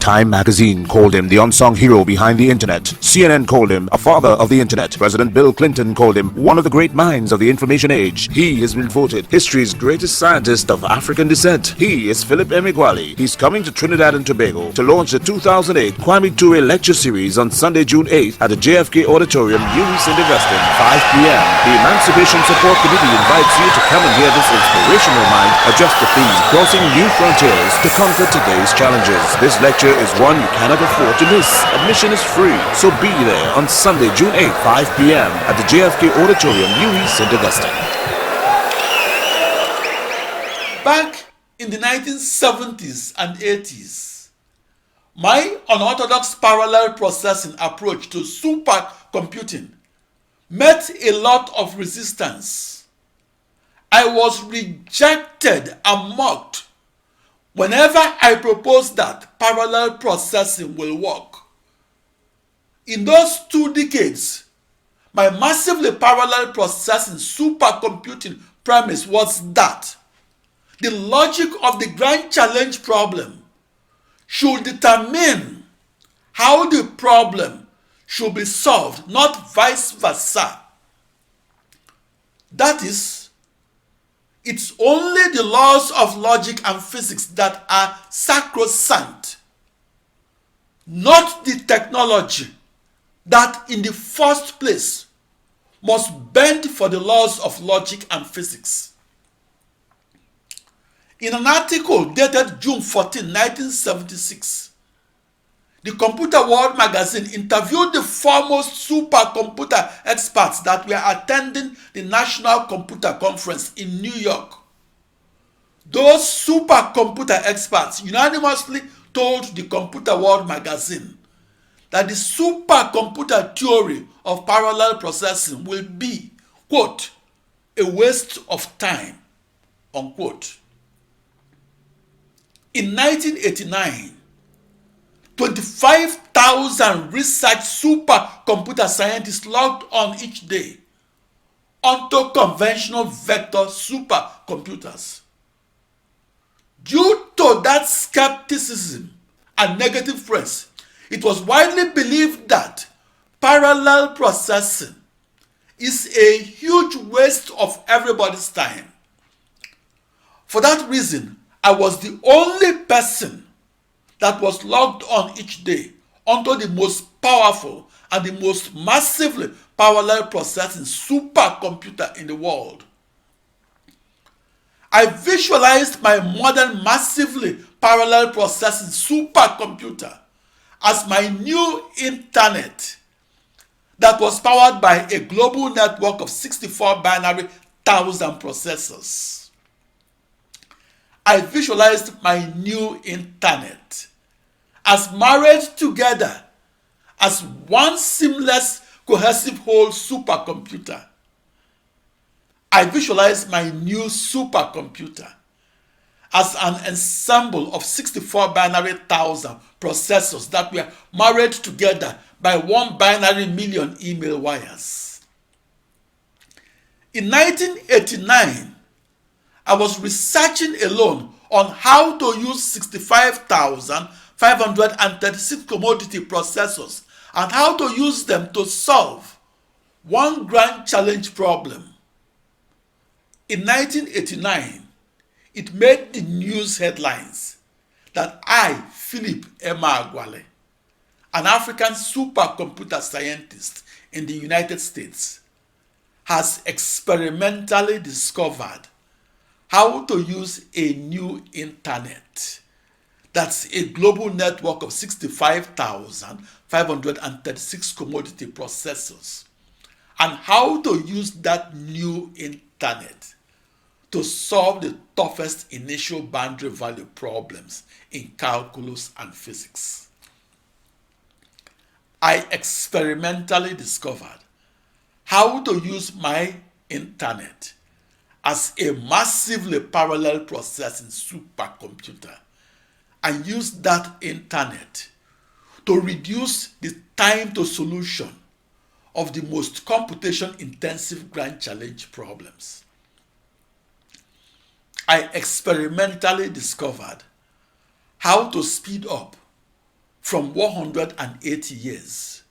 Time magazine called him the unsung hero behind the internet. CNN called him a father of the internet. President Bill Clinton called him one of the great minds of the information age. He has been voted history's greatest scientist of African descent. He is Philip Emeagwali. He's coming to Trinidad and Tobago to launch the 2008 Kwame Ture lecture series on Sunday, June 8th at the JFK Auditorium, UWI St. Augustine, 5 p.m. The Emancipation Support Committee invites you to come and hear this inspirational mind address the theme, crossing new frontiers to conquer today's challenges. This lecture is one you cannot afford to miss. Admission is free, so be there on Sunday, June 8th, 5 p.m. at the JFK Auditorium, UWI St. Augustine. Back in the 1970s and 80s, my unorthodox parallel processing approach to supercomputing met a lot of resistance. I was rejected and mocked whenever I proposed that parallel processing will work. In those 2 decades, my massively parallel processing supercomputing premise was that the logic of the grand challenge problem should determine how the problem should be solved, not vice versa. That is, it's only the laws of logic and physics that are sacrosanct, not the technology that in the first place must bend for the laws of logic and physics. In an article dated June 14, 1976, the Computer World magazine interviewed the foremost supercomputer experts that were attending the National Computer Conference in New York. Those supercomputer experts unanimously told the Computer World magazine that the supercomputer theory of parallel processing will be, quote, a waste of time, unquote. In 1989, 25,000 research supercomputer scientists logged on each day onto conventional vector supercomputers. Due to that skepticism and negative press, it was widely believed that parallel processing is a huge waste of everybody's time. For that reason, I was the only person that was logged on each day onto the most powerful and the most massively parallel processing supercomputer in the world. I visualized my modern massively parallel processing supercomputer as my new internet that was powered by a global network of 64 binary thousand processors. I visualized my new internet as married together as one seamless, cohesive whole supercomputer. I visualized my new supercomputer as an ensemble of 64 binary thousand processors that were married together by 1 binary million email wires. In 1989, I was researching alone on how to use 65,536 commodity processors and how to use them to solve one grand challenge problem. In 1989, it made the news headlines that I, Philip Emeagwali, an African supercomputer scientist in the United States, has experimentally discovered how to use a new internet that's a global network of 65,536 commodity processors, and how to use that new internet to solve the toughest initial boundary value problems in calculus and physics. I experimentally discovered how to use my internet as a massively parallel processing supercomputer and use that internet to reduce the time to solution of the most computation-intensive grand challenge problems. I experimentally discovered how to speed up from 180 years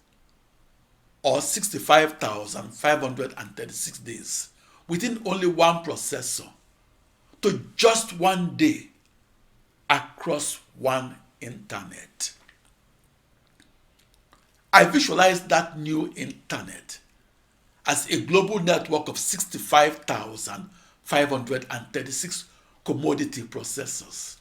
or 65,536 days within only one processor to just one day across one internet. I visualize that new internet as a global network of 65,536 commodity processors.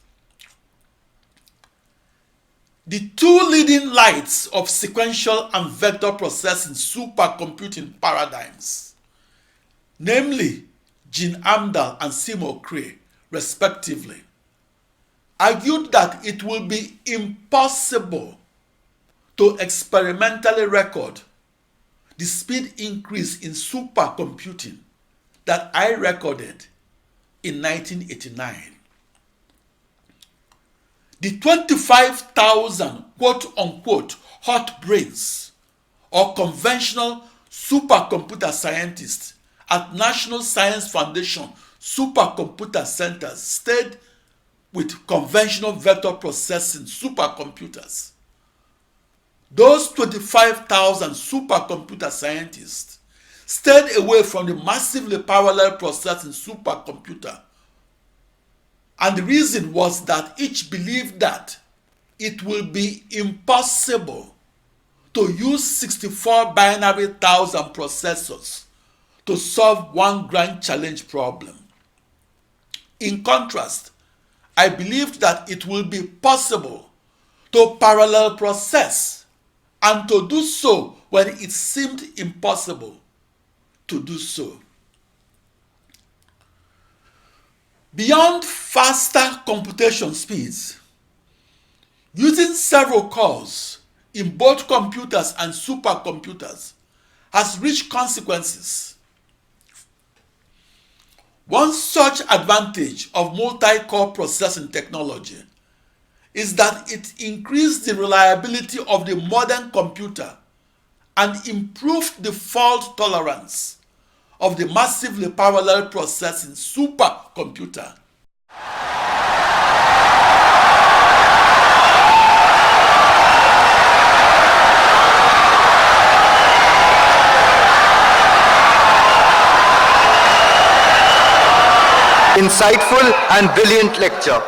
The two leading lights of sequential and vector processing supercomputing paradigms, namely Gene Amdahl and Seymour Cray, respectively, argued that it will be impossible to experimentally record the speed increase in supercomputing that I recorded in 1989. The 25,000 quote-unquote hot brains or conventional supercomputer scientists at National Science Foundation supercomputer centers stayed with conventional vector processing supercomputers. Those 25,000 supercomputer scientists stayed away from the massively parallel processing supercomputer. And the reason was that each believed that it will be impossible to use 64 binary thousand processors to solve one grand challenge problem. In contrast, I believed that it will be possible to parallel process and to do so when it seemed impossible to do so. Beyond faster computation speeds, using several cores in both computers and supercomputers has rich consequences. One such advantage of multi-core processing technology is that it increased the reliability of the modern computer and improved the fault tolerance of the massively parallel processing supercomputer. Insightful and brilliant lecture.